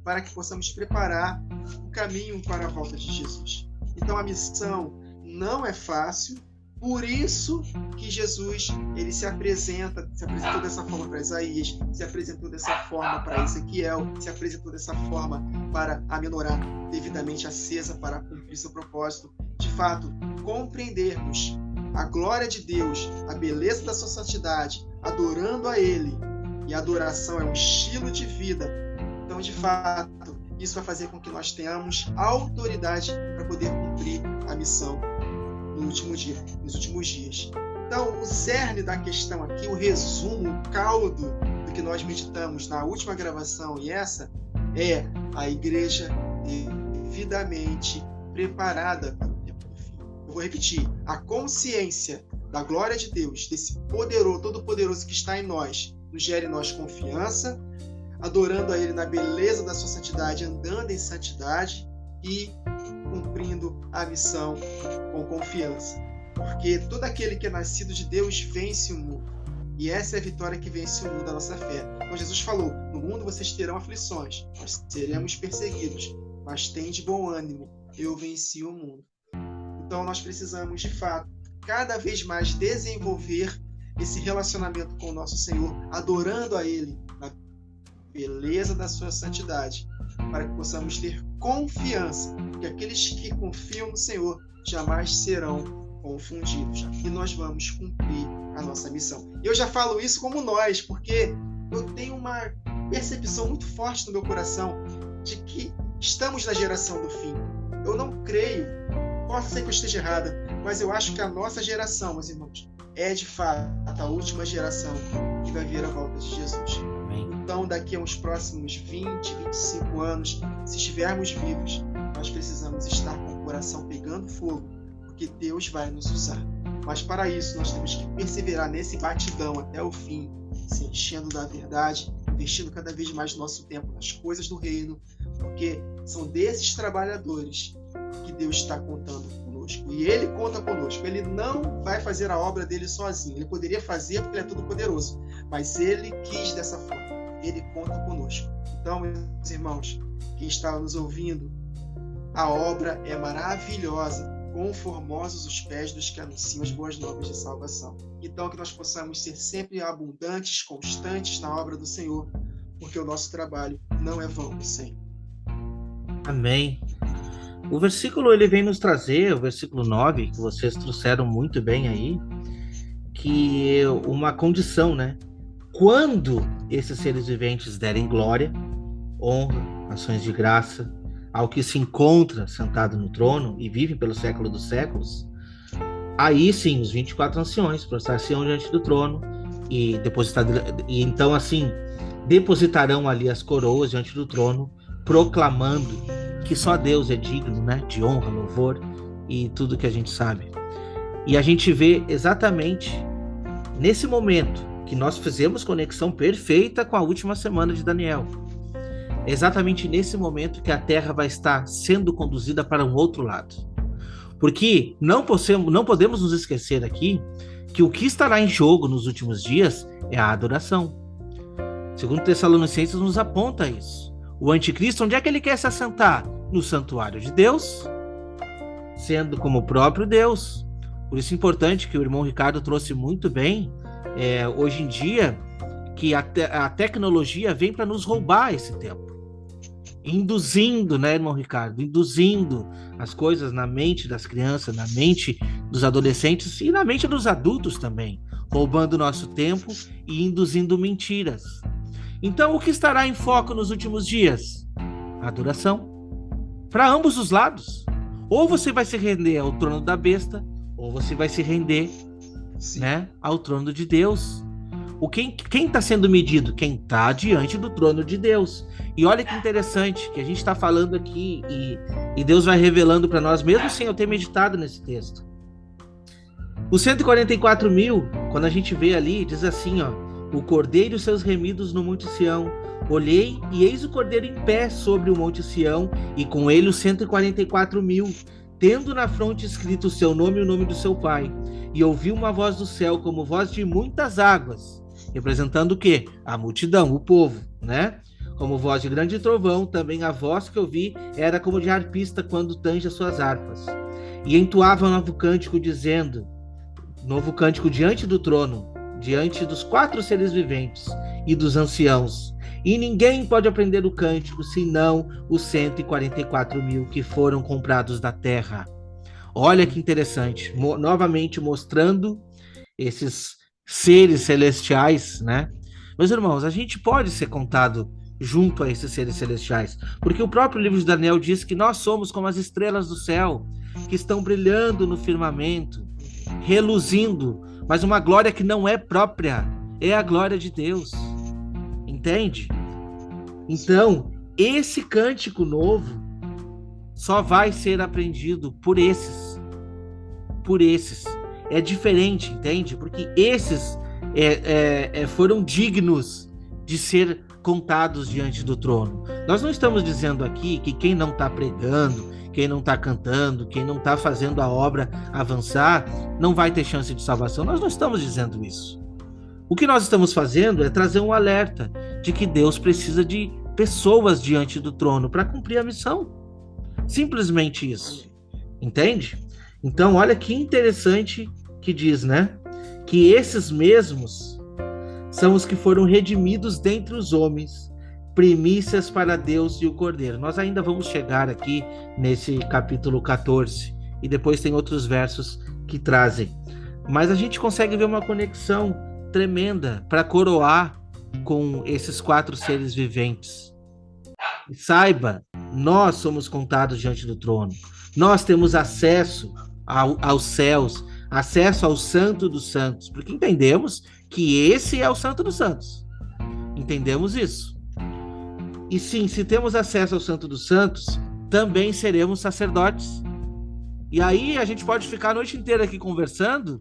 para que possamos preparar o caminho para a volta de Jesus. Então a missão não é fácil, por isso que Jesus ele se apresentou dessa forma para Isaías, se apresentou dessa forma para Ezequiel, se apresentou dessa forma para a menorá devidamente acesa para cumprir seu propósito. fato compreendermos a glória de Deus, a beleza da sua santidade, adorando a Ele, e a adoração é um estilo de vida, então, de fato, isso vai fazer com que nós tenhamos autoridade para poder cumprir a missão nos últimos dias. Então, o cerne da questão aqui, o resumo, o caldo do que nós meditamos na última gravação e essa, é a igreja devidamente preparada para o tempo do fim. Eu vou repetir, a consciência da glória de Deus, desse poderoso, todo-poderoso que está em nós, nos gera em nós confiança, adorando a Ele na beleza da sua santidade, andando em santidade e cumprindo a missão com confiança. Porque todo aquele que é nascido de Deus vence o mundo. E essa é a vitória que vence o mundo da nossa fé. Então Jesus falou, no mundo vocês terão aflições, nós seremos perseguidos, mas tem de bom ânimo, eu venci o mundo. Então nós precisamos, de fato, cada vez mais desenvolver esse relacionamento com o nosso Senhor, adorando a Ele na beleza da sua santidade, para que possamos ter confiança que aqueles que confiam no Senhor jamais serão confundidos. E nós vamos cumprir a nossa missão. Eu já falo isso como nós, porque eu tenho uma percepção muito forte no meu coração de que estamos na geração do fim. Eu não creio, posso ser que eu esteja errada, mas eu acho que a nossa geração, meus irmãos, é de fato a última geração que vai vir a volta de Jesus. Então, daqui a uns próximos 20, 25 anos, se estivermos vivos, nós precisamos estar com o coração pegando fogo, porque Deus vai nos usar. Mas para isso, nós temos que perseverar nesse batidão até o fim, se enchendo da verdade, investindo cada vez mais nosso tempo nas coisas do reino, porque são desses trabalhadores que Deus está contando conosco. E Ele conta conosco. Ele não vai fazer a obra dele sozinho. Ele poderia fazer porque Ele é todo poderoso, mas Ele quis dessa forma. Ele conta conosco. Então, meus irmãos, quem está nos ouvindo, a obra é maravilhosa, quão formosos os pés dos que anunciam as boas novas de salvação. Então, que nós possamos ser sempre abundantes, constantes na obra do Senhor, porque o nosso trabalho não é vão no Senhor. Amém. O versículo, ele vem nos trazer, o versículo 9, que vocês trouxeram muito bem aí, que uma condição, né? Quando esses seres viventes derem glória, honra, ações de graça, ao que se encontra sentado no trono e vive pelo século dos séculos, aí sim, os 24 anciões prostrar-se-ão diante do trono e então assim, depositarão ali as coroas diante do trono, proclamando que só Deus é digno, né, de honra, louvor e tudo que a gente sabe. E a gente vê exatamente nesse momento que nós fizemos conexão perfeita com a última semana de Daniel. Exatamente nesse momento que a Terra vai estar sendo conduzida para um outro lado. Porque não podemos nos esquecer aqui que o que estará em jogo nos últimos dias é a adoração. Segundo Tessalonicenses nos aponta isso. O anticristo, onde é que ele quer se assentar? No santuário de Deus, sendo como o próprio Deus. Por isso é importante que o irmão Ricardo trouxe muito bem, hoje em dia, que a tecnologia vem para nos roubar esse tempo. Induzindo, né, irmão Ricardo? Induzindo as coisas na mente das crianças, na mente dos adolescentes e na mente dos adultos também, roubando o nosso tempo e induzindo mentiras. Então, o que estará em foco nos últimos dias? A adoração. Para ambos os lados. Ou você vai se render ao trono da besta, ou você vai se render, né, ao trono de Deus. Quem está sendo medido? Quem está diante do trono de Deus. E olha que interessante que a gente está falando aqui e Deus vai revelando para nós, mesmo sem eu ter meditado nesse texto. Os 144 mil, quando a gente vê ali, diz assim, ó: o cordeiro e os seus remidos no monte Sião. Olhei e eis o cordeiro em pé sobre o monte Sião, e com ele os 144 mil, tendo na fronte escrito o seu nome e o nome do seu pai. E ouvi uma voz do céu como voz de muitas águas, representando o quê? A multidão, o povo, né? Como voz de grande trovão, também a voz que eu vi era como de harpista quando tange as suas harpas. E entoava um novo cântico, dizendo, novo cântico diante do trono, diante dos 4 seres viventes e dos anciãos. E ninguém pode aprender o cântico, senão os 144 mil que foram comprados da terra. Olha que interessante, novamente mostrando esses seres celestiais, né? Meus irmãos, a gente pode ser contado junto a esses seres celestiais, porque o próprio livro de Daniel diz que nós somos como as estrelas do céu, que estão brilhando no firmamento, reluzindo, mas uma glória que não é própria, é a glória de Deus. Entende? Então, esse cântico novo só vai ser aprendido por esses. É diferente, entende? Porque esses foram dignos de ser contados diante do trono. Nós não estamos dizendo aqui que quem não está pregando, quem não está cantando, quem não está fazendo a obra avançar, não vai ter chance de salvação. Nós não estamos dizendo isso. O que nós estamos fazendo é trazer um alerta de que Deus precisa de pessoas diante do trono para cumprir a missão. Simplesmente isso. Entende? Então, olha que interessante que diz, né? Que esses mesmos são os que foram redimidos dentre os homens, primícias para Deus e o Cordeiro. Nós ainda vamos chegar aqui nesse capítulo 14, e depois tem outros versos que trazem. Mas a gente consegue ver uma conexão tremenda para coroar com esses 4 seres viventes. E saiba, nós somos contados diante do trono. Nós temos acesso aos céus, acesso ao Santo dos Santos, porque entendemos que esse é o Santo dos Santos. Entendemos isso. E sim, se temos acesso ao Santo dos Santos, também seremos sacerdotes. E aí a gente pode ficar a noite inteira aqui conversando.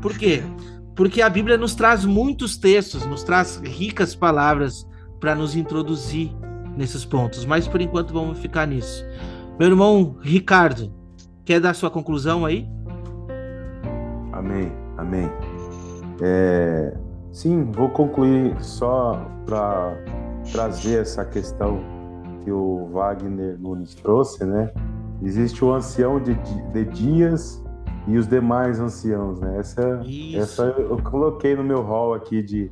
Por quê? Porque a Bíblia nos traz muitos textos, nos traz ricas palavras para nos introduzir nesses pontos. Mas por enquanto vamos ficar nisso. Meu irmão Ricardo, quer dar sua conclusão aí? Amém. Sim, vou concluir só para trazer essa questão que o Wagner Nunes trouxe, né? Existe o ancião de dias e os demais anciãos, né? Essa eu coloquei no meu hall aqui de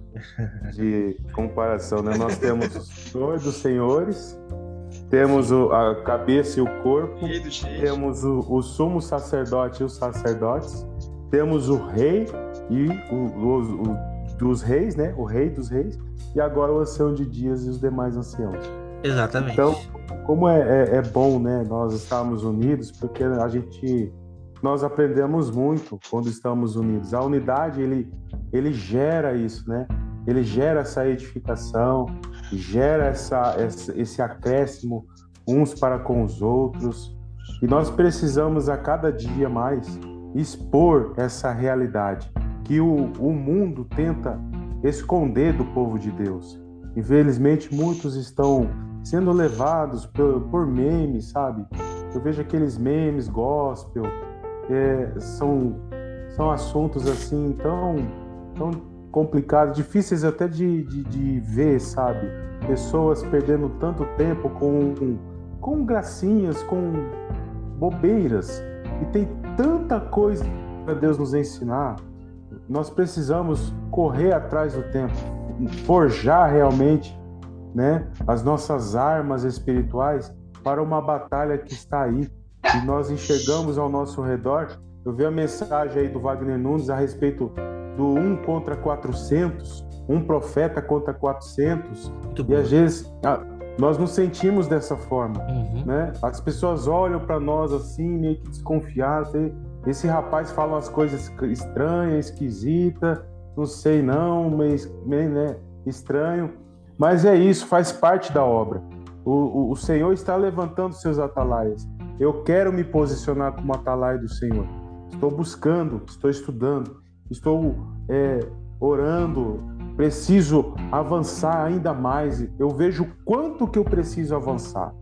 comparação, né? Nós temos o Senhor dos Senhores, temos a cabeça e o corpo, temos o sumo sacerdote e os sacerdotes, temos o rei e dos reis, né? O rei dos reis, e agora o ancião de dias e os demais anciãos. Exatamente. Então, como é bom, né? Nós estarmos unidos, porque nós aprendemos muito quando estamos unidos. A unidade, ele gera isso, né? Ele gera essa edificação, gera esse acréscimo uns para com os outros. E nós precisamos a cada dia mais expor essa realidade que o mundo tenta esconder do povo de Deus. Infelizmente, muitos estão sendo levados por memes, sabe? Eu vejo aqueles memes gospel, são assuntos assim tão complicados, difíceis até de ver, sabe? Pessoas perdendo tanto tempo com gracinhas, com bobeiras, e tem tanta coisa para Deus nos ensinar. Nós precisamos correr atrás do tempo, forjar realmente, né, as nossas armas espirituais para uma batalha que está aí. E nós enxergamos ao nosso redor. Eu vi a mensagem aí do Wagner Nunes a respeito do 1 contra 400, um profeta contra 400. E às vezes nós nos sentimos dessa forma, né? As pessoas olham para nós assim, meio que desconfiadas. Esse rapaz fala umas coisas estranhas, esquisitas, não sei não, mas né, estranho. Mas é isso, faz parte da obra. O Senhor está levantando seus atalaias. Eu quero me posicionar como atalaia do Senhor. Estou buscando, estou estudando, estou orando, preciso avançar ainda mais. Eu vejo o quanto que eu preciso avançar.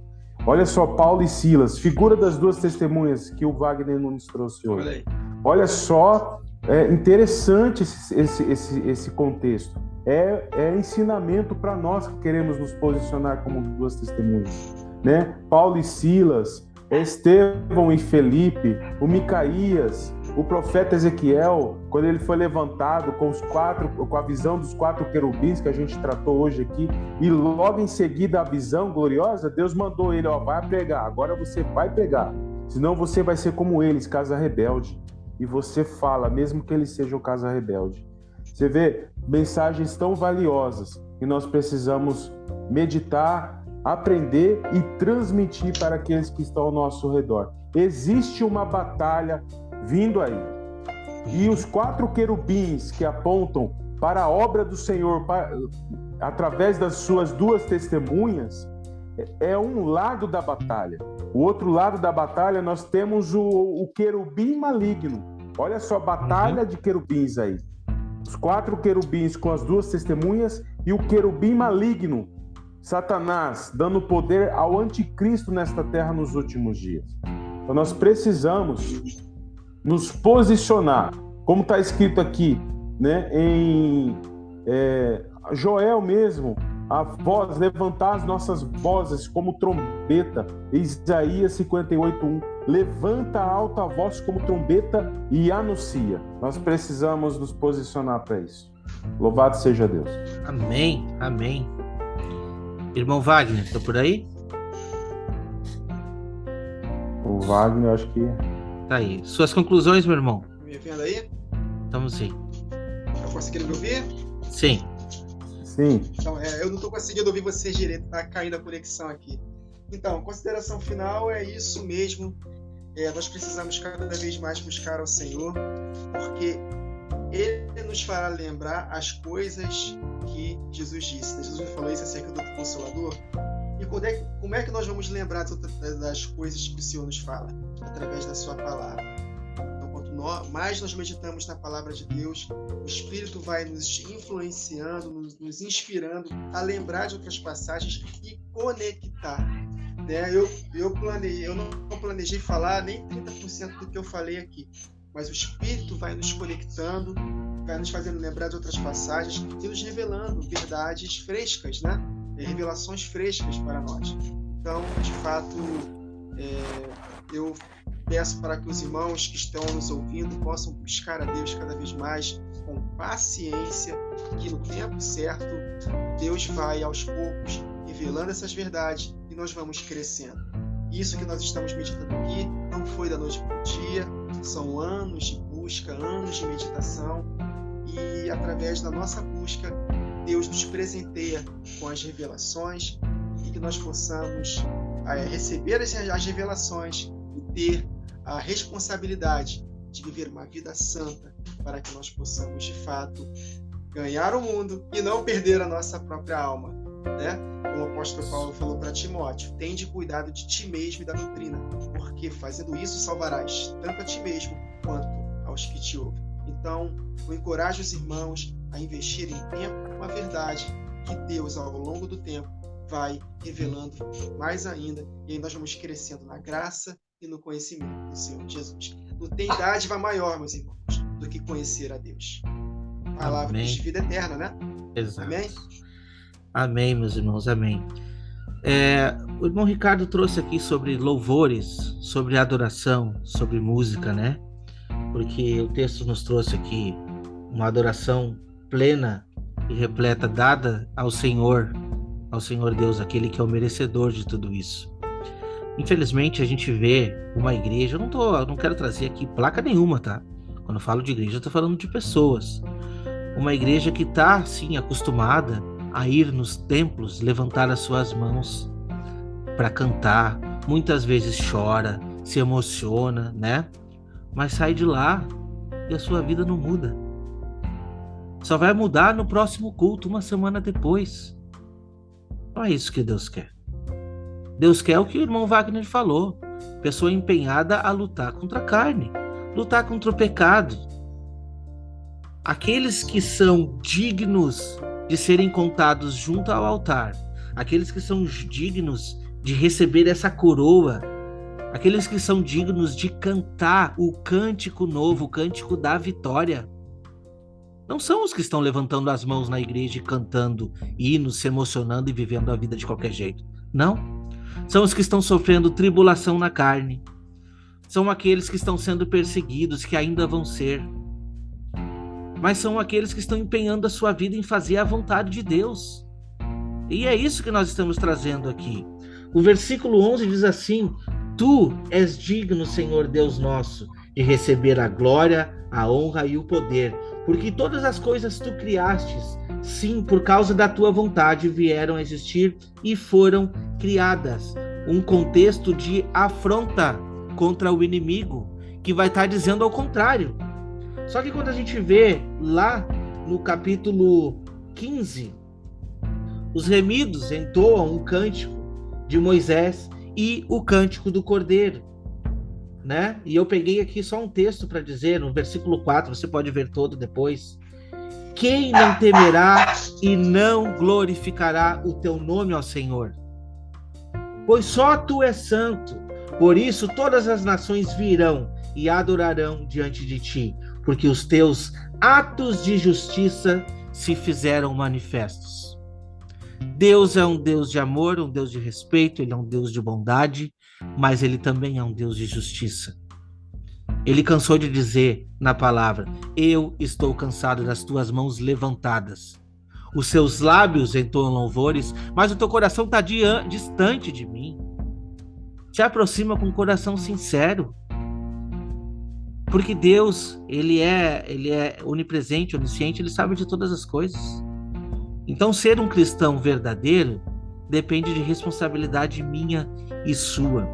Olha só, Paulo e Silas, figura das 2 testemunhas que o Wagner Nunes trouxe hoje. Olha só, é interessante esse contexto. É ensinamento para nós que queremos nos posicionar como 2 testemunhas, né? Paulo e Silas, Estevão e Felipe, o Micaías, o profeta Ezequiel, quando ele foi levantado com a visão dos 4 querubins que a gente tratou hoje aqui, e logo em seguida a visão gloriosa, Deus mandou ele, vai pregar, agora você vai pregar. Senão você vai ser como eles, casa rebelde. E você fala, mesmo que eles sejam casa rebelde. Você vê mensagens tão valiosas que nós precisamos meditar, aprender e transmitir para aqueles que estão ao nosso redor. Existe uma batalha vindo aí. E os 4 querubins que apontam para a obra do Senhor, através das suas 2 testemunhas, é um lado da batalha. O outro lado da batalha, nós temos o querubim maligno. Olha só a batalha de querubins aí. Os 4 querubins com as 2 testemunhas e o querubim maligno, Satanás, dando poder ao anticristo nesta terra nos últimos dias. Então nós precisamos nos posicionar, como está escrito aqui, né, em Joel mesmo, a voz, levantar as nossas vozes como trombeta, Isaías 58:1, levanta a alta voz como trombeta e anuncia. Nós precisamos nos posicionar para isso. Louvado seja Deus. Amém, amém. Irmão Wagner, está por aí? O Wagner, acho que... Tá aí. Suas conclusões, meu irmão? Me vendo aí? Estamos sim. Tá conseguindo me ouvir? Sim. Sim. Então, eu não estou conseguindo ouvir vocês direito, tá caindo a conexão aqui. Então, consideração final é isso mesmo. Nós precisamos cada vez mais buscar ao Senhor, porque Ele nos fará lembrar as coisas que Jesus disse. Jesus falou isso acerca do Consolador. E como é que nós vamos lembrar das coisas que o Senhor nos fala? Através da sua palavra. Então, quanto mais nós meditamos na palavra de Deus, o Espírito vai nos influenciando, nos inspirando a lembrar de outras passagens e conectar. Né? Eu não planejei falar nem 30% do que eu falei aqui, mas o Espírito vai nos conectando, vai nos fazendo lembrar de outras passagens e nos revelando verdades frescas, né? Revelações frescas para nós. Então, de fato, eu peço para que os irmãos que estão nos ouvindo possam buscar a Deus cada vez mais com paciência, que no tempo certo Deus vai aos poucos revelando essas verdades e nós vamos crescendo. Isso que nós estamos meditando aqui não foi da noite para o dia, são anos de busca, anos de meditação, e através da nossa busca Deus nos presenteia com as revelações e que nós possamos receber as revelações e ter a responsabilidade de viver uma vida santa para que nós possamos, de fato, ganhar o mundo e não perder a nossa própria alma, né? Como o apóstolo Paulo falou para Timóteo, tende cuidado de ti mesmo e da doutrina, porque fazendo isso salvarás tanto a ti mesmo quanto aos que te ouvem. Então, eu encorajo os irmãos a investir em tempo com a verdade que Deus, ao longo do tempo, vai revelando mais ainda, e aí nós vamos crescendo na graça e no conhecimento do Senhor Jesus. Não tem dádiva maior, meus irmãos, do que conhecer a Deus. Palavra de vida eterna, né? Exato. Amém? Amém, meus irmãos, amém. O irmão Ricardo trouxe aqui sobre louvores, sobre adoração, sobre música, né? Porque o texto nos trouxe aqui uma adoração plena e repleta dada ao Senhor Deus, aquele que é o merecedor de tudo isso. Infelizmente, a gente vê uma igreja, eu não quero trazer aqui placa nenhuma, tá? Quando eu falo de igreja, eu tô falando de pessoas. Uma igreja que tá, sim, acostumada a ir nos templos, levantar as suas mãos para cantar, muitas vezes chora, se emociona, né? Mas sai de lá e a sua vida não muda. Só vai mudar no próximo culto, uma semana depois. Não é isso que Deus quer. Deus quer o que o irmão Wagner falou. Pessoa empenhada a lutar contra a carne, lutar contra o pecado. Aqueles que são dignos de serem contados junto ao altar, aqueles que são dignos de receber essa coroa, aqueles que são dignos de cantar o cântico novo, o cântico da vitória, não são os que estão levantando as mãos na igreja e cantando hinos, se emocionando e vivendo a vida de qualquer jeito. Não. São os que estão sofrendo tribulação na carne. São aqueles que estão sendo perseguidos, que ainda vão ser. Mas são aqueles que estão empenhando a sua vida em fazer a vontade de Deus. E é isso que nós estamos trazendo aqui. O versículo 11 diz assim: Tu és digno, Senhor Deus nosso, de receber a glória, a honra e o poder, porque todas as coisas tu criastes, sim, por causa da tua vontade vieram a existir e foram criadas. Um contexto de afronta contra o inimigo, que vai estar dizendo ao contrário. Só que quando a gente vê lá no capítulo 15, os remidos entoam um cântico de Moisés e o cântico do Cordeiro, né? E eu peguei aqui só um texto para dizer, no versículo 4, você pode ver todo depois. Quem não temerá e não glorificará o teu nome, ó Senhor? Pois só tu és santo, por isso todas as nações virão e adorarão diante de ti, porque os teus atos de justiça se fizeram manifestos. Deus é um Deus de amor, um Deus de respeito, ele é um Deus de bondade, mas ele também é um Deus de justiça. Ele cansou de dizer na palavra: eu estou cansado das tuas mãos levantadas. Os seus lábios entoam louvores, mas o teu coração está distante de mim. Te aproxima com um coração sincero. Porque Deus, ele é onipresente, onisciente, ele sabe de todas as coisas. Então, ser um cristão verdadeiro depende de responsabilidade minha e sua.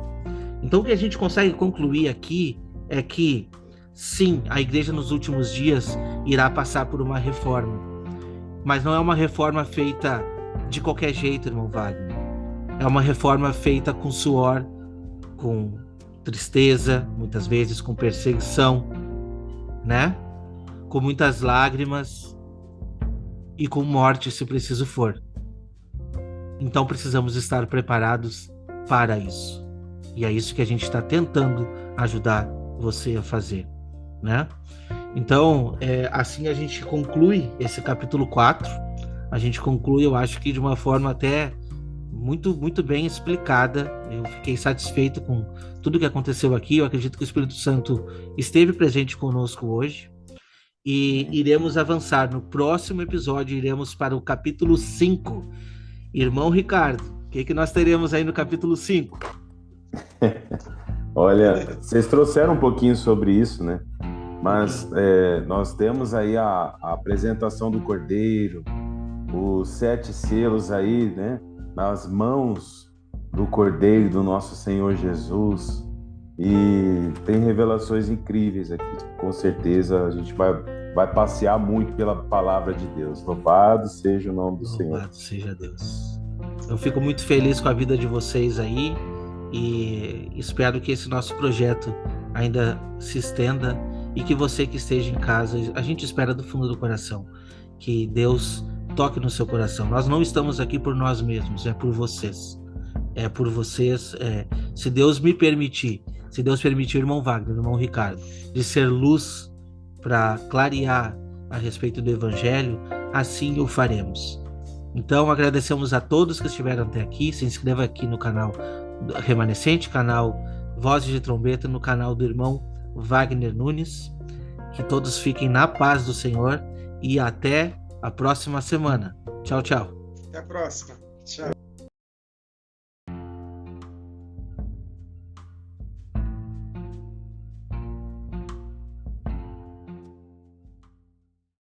Então, o que a gente consegue concluir aqui é que, sim, a igreja nos últimos dias irá passar por uma reforma. Mas não é uma reforma feita de qualquer jeito, irmão Wagner. É uma reforma feita com suor, com tristeza, muitas vezes com perseguição, né? Com muitas lágrimas e com morte, se preciso for. Então precisamos estar preparados para isso. E é isso que a gente está tentando ajudar você a fazer, né? Então, assim a gente conclui esse capítulo 4. A gente conclui, eu acho que de uma forma até muito, muito bem explicada. Eu fiquei satisfeito com tudo que aconteceu aqui. Eu acredito que o Espírito Santo esteve presente conosco hoje. E iremos avançar. No próximo episódio, iremos para o capítulo 5. Irmão Ricardo, o que nós teremos aí no capítulo 5? Olha, vocês trouxeram um pouquinho sobre isso, né? Mas nós temos aí a apresentação do Cordeiro, os 7 selos aí, né? Nas mãos do Cordeiro, do nosso Senhor Jesus. E tem revelações incríveis aqui. Com certeza a gente vai passear muito pela palavra de Deus. Louvado seja o nome do Senhor. Louvado seja Deus. Eu fico muito feliz com a vida de vocês aí e espero que esse nosso projeto ainda se estenda e que você que esteja em casa, a gente espera do fundo do coração que Deus toque no seu coração. Nós não estamos aqui por nós mesmos, é por vocês. É por vocês. Se Deus me permitir, se Deus permitir, irmão Wagner, irmão Ricardo, de ser luz para clarear a respeito do Evangelho, assim o faremos. Então, agradecemos a todos que estiveram até aqui. Se inscreva aqui no canal Remanescente, canal Vozes de Trombeta, no canal do irmão Wagner Nunes. Que todos fiquem na paz do Senhor e até a próxima semana. Tchau, tchau. Até a próxima. Tchau.